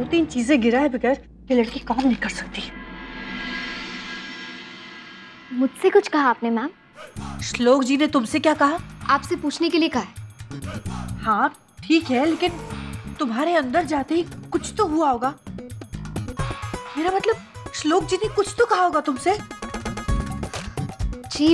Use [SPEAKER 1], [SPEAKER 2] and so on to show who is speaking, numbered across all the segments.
[SPEAKER 1] तीन चीजें गिराए बगैर ये लड़की काम नहीं कर सकती।
[SPEAKER 2] मुझसे कुछ कहा आपने मैम?
[SPEAKER 1] श्लोक जी ने तुमसे क्या कहा?
[SPEAKER 2] आपसे पूछने के लिए कहा है।
[SPEAKER 1] हाँ ठीक है, लेकिन तुम्हारे अंदर जाते ही कुछ तो हुआ होगा। मेरा मतलब श्लोक जी ने कुछ तो कहा होगा तुमसे।
[SPEAKER 2] जी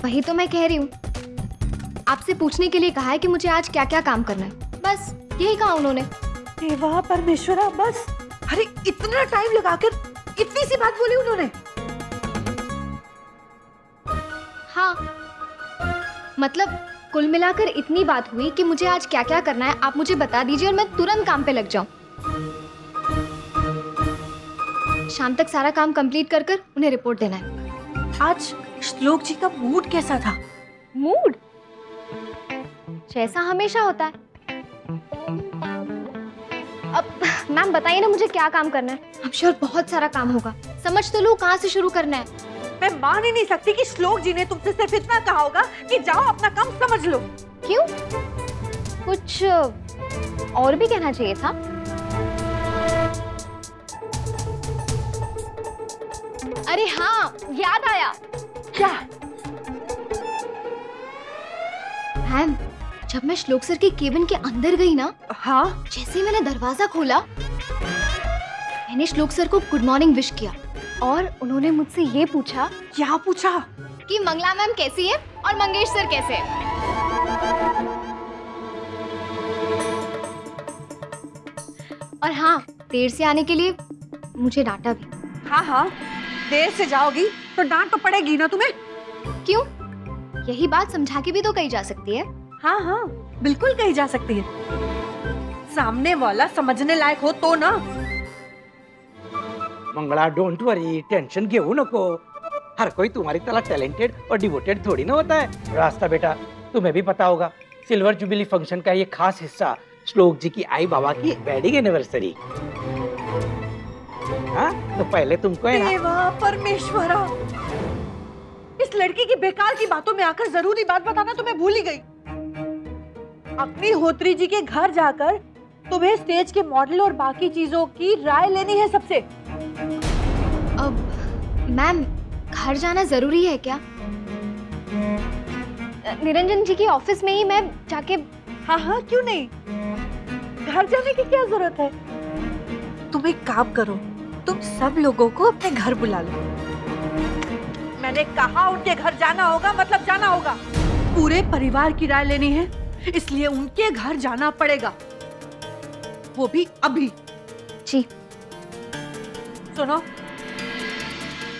[SPEAKER 2] वही तो मैं कह रही हूँ, आपसे पूछने के लिए कहा है कि मुझे आज क्या क्या काम करना है, बस यही कहा उन्होंने।
[SPEAKER 1] हे वाह परमेश्वरा, बस। अरे इतना टाइम लगाकर इतनी सी बात बोली उन्होंने?
[SPEAKER 2] हाँ मतलब कुल मिलाकर इतनी बात हुई कि मुझे आज क्या क्या करना है आप मुझे बता दीजिए और मैं तुरंत काम पे लग जाऊं। शाम तक सारा काम कंप्लीट कर कर उन्हें रिपोर्ट देना है।
[SPEAKER 1] आज श्लोक जी का मूड कैसा था?
[SPEAKER 2] मूड जैसा हमेशा होता है। अब मैम बताइए ना मुझे क्या काम करना है? I'm sure बहुत सारा काम होगा, समझ तो लो कहाँ से शुरू करना है।
[SPEAKER 1] मैं मान ही नहीं सकती कि श्लोक जी ने तुमसे सिर्फ इतना कहा होगा कि जाओ अपना काम समझ लो।
[SPEAKER 2] क्यों, कुछ और भी कहना चाहिए था? अरे हाँ याद आया।
[SPEAKER 1] क्या?
[SPEAKER 2] मैम जब मैं श्लोक सर के केबिन के अंदर गई ना,
[SPEAKER 1] हाँ,
[SPEAKER 2] जैसे ही मैंने दरवाजा खोला मैंने श्लोक सर को गुड मॉर्निंग विश किया और उन्होंने मुझसे ये पूछा।
[SPEAKER 1] क्या पूछा?
[SPEAKER 2] कि मंगला मैम कैसी है और मंगेश सर कैसे है। और हाँ देर से आने के लिए मुझे डांटा भी।
[SPEAKER 1] हाँ हाँ, देर से जाओगी तो डांट तो पड़ेगी ना तुम्हें।
[SPEAKER 2] क्यों, यही बात समझा के भी तो कही जा सकती है।
[SPEAKER 1] हाँ हाँ बिल्कुल कही जा सकती है, सामने वाला समझने लायक हो तो ना।
[SPEAKER 3] मंगला डोंट वरी, टेंशन घेऊ नको। हर कोई तुम्हारी तरह टैलेंटेड और डिवोटेड थोड़ी ना होता है। रास्ता बेटा तुम्हें भी पता होगा, सिल्वर जुबिली फंक्शन का ये खास हिस्सा श्लोक जी की आई बाबा की वेडिंग एनिवर्सरी। हाँ तो पहले तुमको है ना।
[SPEAKER 1] देवा परमेश्वरा, इस लड़की की बेकार की बातों में आकर जरूरी बात बताना तो मैं भूल ही गई। अपनी होत्री जी के घर जाकर तुम्हें स्टेज के मॉडल और बाकी चीजों की राय लेनी है सबसे।
[SPEAKER 2] अब मैम घर जाना जरूरी है क्या? निरंजन जी की ऑफिस में ही मैं जाके।
[SPEAKER 1] हाँ हाँ क्यों नहीं, घर जाने की क्या जरूरत है? तुम एक काम करो, तुम सब लोगों को अपने घर बुला लो। मैंने कहा उनके घर जाना होगा मतलब जाना होगा। पूरे परिवार की राय लेनी है, इसलिए उनके घर जाना पड़ेगा, वो भी अभी।
[SPEAKER 2] जी
[SPEAKER 1] सुनो,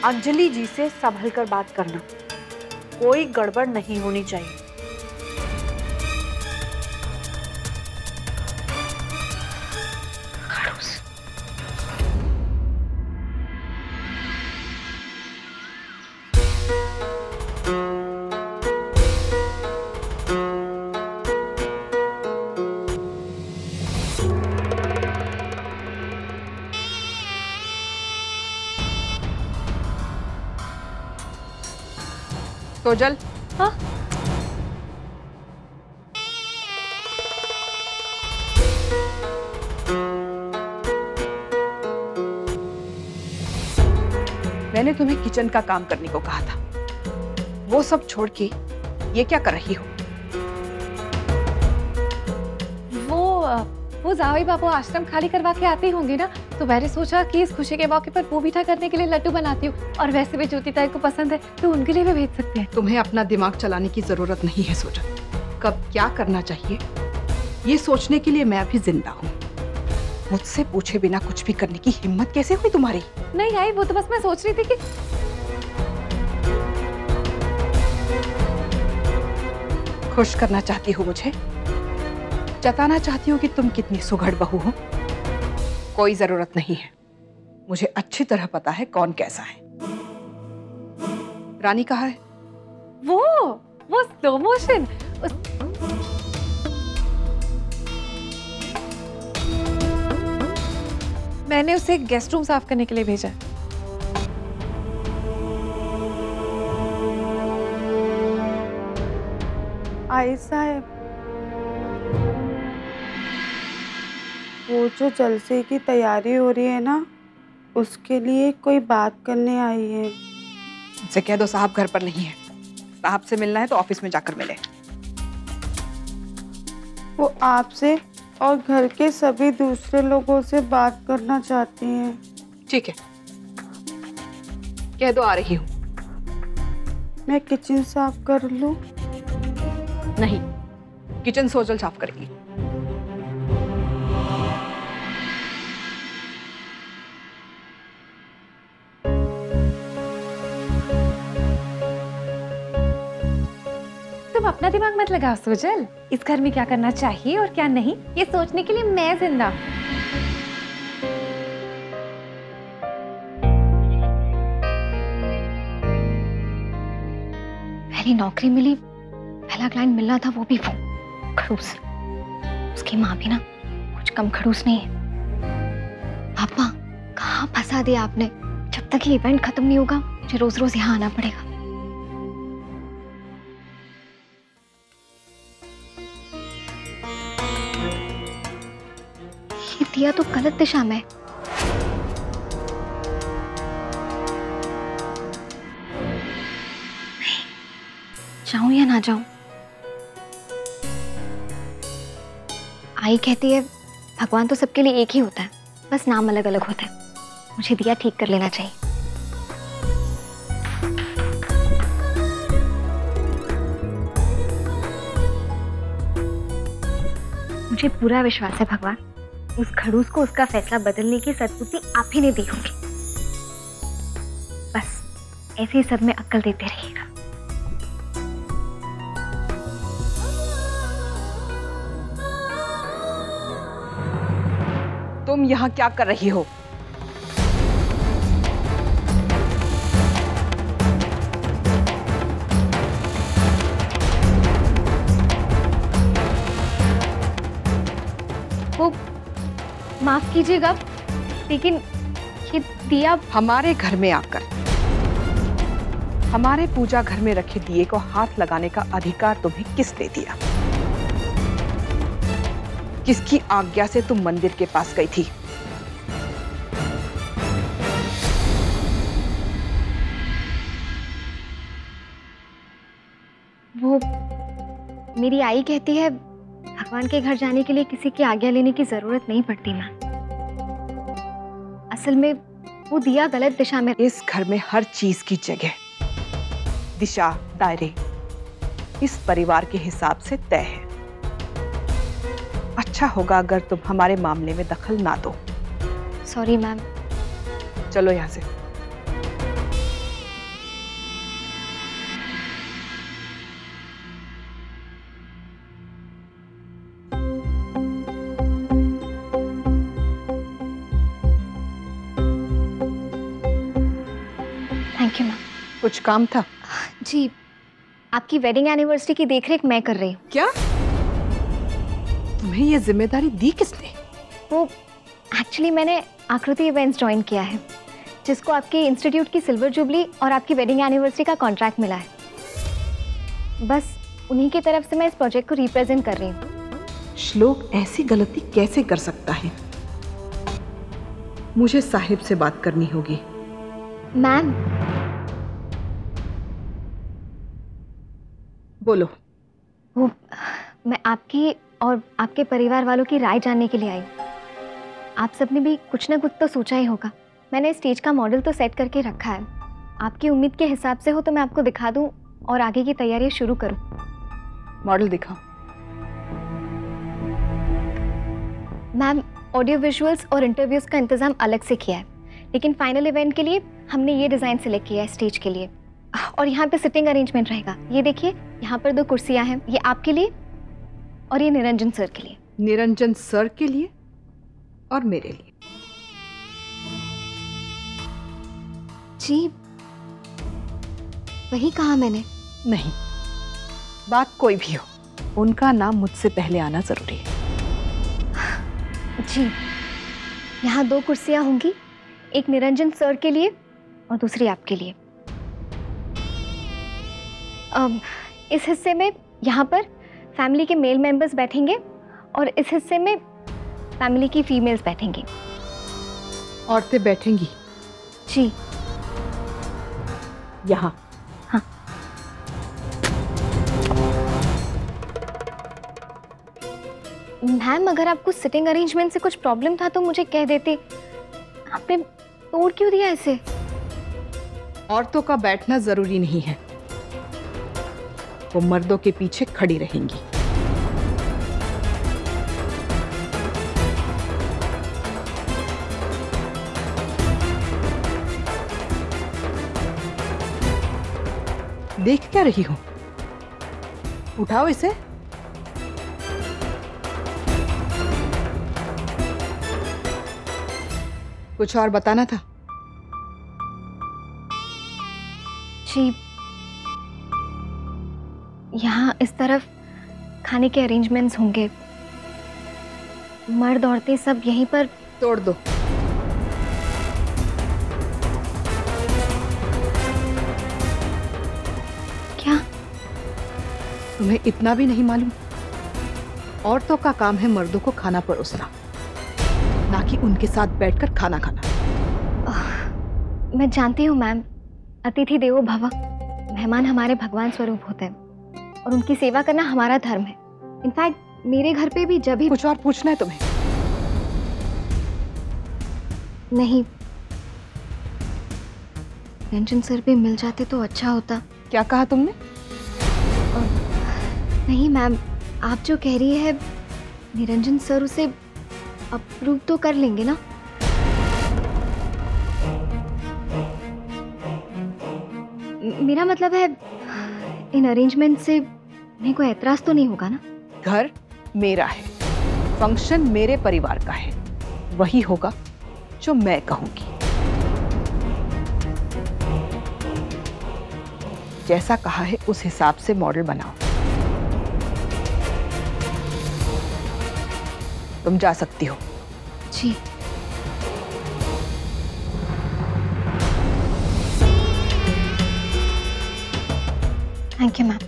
[SPEAKER 1] अंजलि जी से संभल कर बात करना, कोई गड़बड़ नहीं होनी चाहिए।
[SPEAKER 4] तो जल।
[SPEAKER 1] हाँ?
[SPEAKER 4] मैंने तुम्हें किचन का काम करने को कहा था, वो सब छोड़ के ये क्या कर रही हो?
[SPEAKER 5] वो जावेद बाबू आश्रम खाली करवा के आते होंगे ना, तो मैंने सोचा कि इस खुशी के मौके पर वो मीठा करने के लिए लड्डू बनाती हूँ, और वैसे भी ज्योति ताई को पसंद है तो उनके लिए भी भेज सकते हैं।
[SPEAKER 4] तुम्हें अपना दिमाग चलाने की जरूरत नहीं है सोचा, कब क्या करना चाहिए ये सोचने के लिए मैं अभी जिंदा हूँ। मुझसे पूछे बिना कुछ भी करने की हिम्मत कैसे हुई तुम्हारी?
[SPEAKER 5] नहीं आई, वो तो बस मैं सोच रही थी कि
[SPEAKER 4] खुश करना चाहती हो मुझे, जताना चाहती हो कि तुम कितनी सुघड़ बहू हो। कोई जरूरत नहीं है, मुझे अच्छी तरह पता है कौन कैसा है। रानी कहाँ है?
[SPEAKER 5] वो स्लो मोशन मैंने उसे गेस्ट रूम साफ करने के लिए भेजा। आई साहब,
[SPEAKER 6] वो जो जलसे की तैयारी हो रही है ना, उसके लिए कोई बात करने आई है।
[SPEAKER 4] उनसे कह दो साहब घर पर नहीं है। साहब से मिलना है तो ऑफिस में जाकर मिले।
[SPEAKER 6] वो आपसे और घर के सभी दूसरे लोगों से बात करना चाहती हैं।
[SPEAKER 4] ठीक है, कह दो आ रही हूँ।
[SPEAKER 6] मैं किचन साफ कर लूं?
[SPEAKER 4] नहीं, किचन सोजल साफ करेगी।
[SPEAKER 5] तुम अपना दिमाग मत लगाओ सोजल। इस घर में क्या करना चाहिए और क्या नहीं, ये सोचने के लिए मैं जिंदा।
[SPEAKER 2] पहली नौकरी मिली, पहला क्लाइंट मिलना था, वो भी वो खड़ूस। उसकी माँ भी ना कुछ कम खड़ूस नहीं है। पापा कहाँ फंसा दिया आपने? जब तक ये इवेंट खत्म नहीं होगा मुझे रोज रोज यहाँ आना पड़ेगा। ये दिया तो गलत दिशा में। जाऊं या ना जाऊं? आई कहती है भगवान तो सबके लिए एक ही होता है, बस नाम अलग अलग होता है। मुझे दिया ठीक कर लेना चाहिए। मुझे पूरा विश्वास है भगवान, उस खड़ूस को उसका फैसला बदलने की सद्बुद्धि आप ही ने दी होगी। बस ऐसे ही सब में अक्ल देते रहिएगा।
[SPEAKER 4] तुम यहाँ क्या कर रही हो?
[SPEAKER 2] वो माफ कीजिएगा, लेकिन ये दिया
[SPEAKER 4] हमारे घर में आकर हमारे पूजा घर में रखे दिए को हाथ लगाने का अधिकार तुम्हें किसने दिया? किसकी आज्ञा से तुम मंदिर के पास गई थी?
[SPEAKER 2] वो मेरी आई कहती है भगवान के घर जाने के लिए किसी की आज्ञा लेने की जरूरत नहीं पड़ती मां। असल में वो दिया गलत दिशा में।
[SPEAKER 4] इस घर में हर चीज की जगह, दिशा, दायरे इस परिवार के हिसाब से तय है। अच्छा होगा अगर तुम हमारे मामले में दखल ना दो।
[SPEAKER 2] Sorry ma'am.
[SPEAKER 4] चलो यहाँ से।
[SPEAKER 2] Thank you ma'am.
[SPEAKER 4] कुछ काम था?
[SPEAKER 2] जी, आपकी वेडिंग एनिवर्सरी की देखरेख मैं कर रही हूँ।
[SPEAKER 4] क्या? तुम्हें ये जिम्मेदारी दी किसने?
[SPEAKER 2] वो एक्चुअली मैंने आकृति इवेंट्स ज्वाइन किया है, जिसको आपके इंस्टीट्यूट की सिल्वर जुबली और आपकी वेडिंग एनिवर्सरी का कॉन्ट्रैक्ट मिला है। बस उन्हीं की तरफ से मैं इस प्रोजेक्ट को रिप्रेजेंट कर रही हूँ।
[SPEAKER 4] श्लोक ऐसी गलती कैसे कर सकता है? मुझे साहिब से बात करनी होगी।
[SPEAKER 2] मैम,
[SPEAKER 4] बोलो।
[SPEAKER 2] वो मैं आपकी और आपके परिवार वालों की राय जानने के लिए आई। आप सबने भी कुछ ना कुछ तो सोचा ही होगा। मैंने स्टेज का मॉडल तो सेट करके रखा है। आपकी उम्मीद के हिसाब से हो तो मैं आपको दिखा दूं और आगे की तैयारी शुरू करूं।
[SPEAKER 4] मॉडल दिखाओ।
[SPEAKER 2] मैम, ऑडियो विजुअल्स और इंटरव्यूज का इंतजाम अलग से किया है, लेकिन फाइनल इवेंट के लिए हमने ये डिज़ाइन सिलेक्ट किया है स्टेज के लिए। और यहाँ पे सिटिंग अरेंजमेंट रहेगा। ये देखिए, यहाँ पर 2 कुर्सियाँ हैं, ये आपके लिए और ये निरंजन सर के लिए।
[SPEAKER 4] निरंजन सर के लिए और मेरे लिए।
[SPEAKER 2] जी, वही कहा मैंने।
[SPEAKER 4] नहीं, बात कोई भी हो, उनका नाम मुझसे पहले आना जरूरी है।
[SPEAKER 2] जी, यहाँ 2 कुर्सियाँ होंगी, एक निरंजन सर के लिए और दूसरी आपके लिए। इस हिस्से में यहाँ पर फैमिली के मेल मेंबर्स बैठेंगे और इस हिस्से में फैमिली की फीमेल्स बैठेंगी।
[SPEAKER 4] औरतें बैठेंगी
[SPEAKER 2] जी।
[SPEAKER 4] यहाँ?
[SPEAKER 2] हाँ। मैम अगर आपको सिटिंग अरेंजमेंट से कुछ प्रॉब्लम था तो मुझे कह देते, आपने तोड़ क्यों दिया इसे?
[SPEAKER 4] औरतों का बैठना जरूरी नहीं है, वो मर्दों के पीछे खड़ी रहेंगी। देख क्या रही हो? उठाओ इसे। कुछ और बताना था?
[SPEAKER 2] जी, यहाँ इस तरफ खाने के अरेंजमेंट्स होंगे, मर्द औरतें सब यहीं पर।
[SPEAKER 4] तोड़ दो।
[SPEAKER 2] क्या?
[SPEAKER 4] तुम्हें इतना भी नहीं मालूम? औरतों का काम है मर्दों को खाना परोसना, ना कि उनके साथ बैठकर खाना खाना।
[SPEAKER 2] मैं जानती हूँ मैम, अतिथि देवो भव, मेहमान हमारे भगवान स्वरूप होते हैं और उनकी सेवा करना हमारा धर्म है। इनफैक्ट मेरे घर पे भी जब भी।
[SPEAKER 4] कुछ और पूछना है तुम्हें?
[SPEAKER 2] नहीं, रंजन सर भी मिल जाते तो अच्छा होता।
[SPEAKER 4] क्या कहा तुमने?
[SPEAKER 2] नहीं मैम, आप जो कह रही है निरंजन सर उसे अप्रूव तो कर लेंगे ना? मेरा मतलब है इन अरेंजमेंट से उन्हें कोई एतराज तो नहीं होगा ना?
[SPEAKER 4] घर मेरा है, फंक्शन मेरे परिवार का है, वही होगा जो मैं कहूंगी। जैसा कहा है उस हिसाब से मॉडल बनाओ। तुम जा सकती हो।
[SPEAKER 2] जी। Thank you ma'am.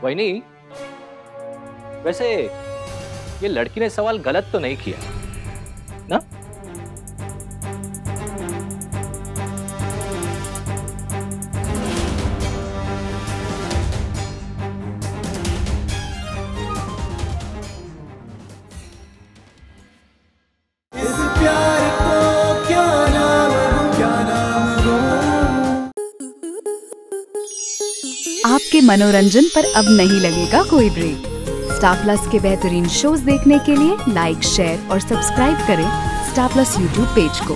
[SPEAKER 7] वही वैसे ये लड़की ने सवाल गलत तो नहीं किया ना?
[SPEAKER 8] आपके मनोरंजन पर अब नहीं लगेगा कोई ब्रेक। स्टार प्लस के बेहतरीन शोज देखने के लिए लाइक, शेयर और सब्सक्राइब करें स्टार प्लस यूट्यूब पेज को।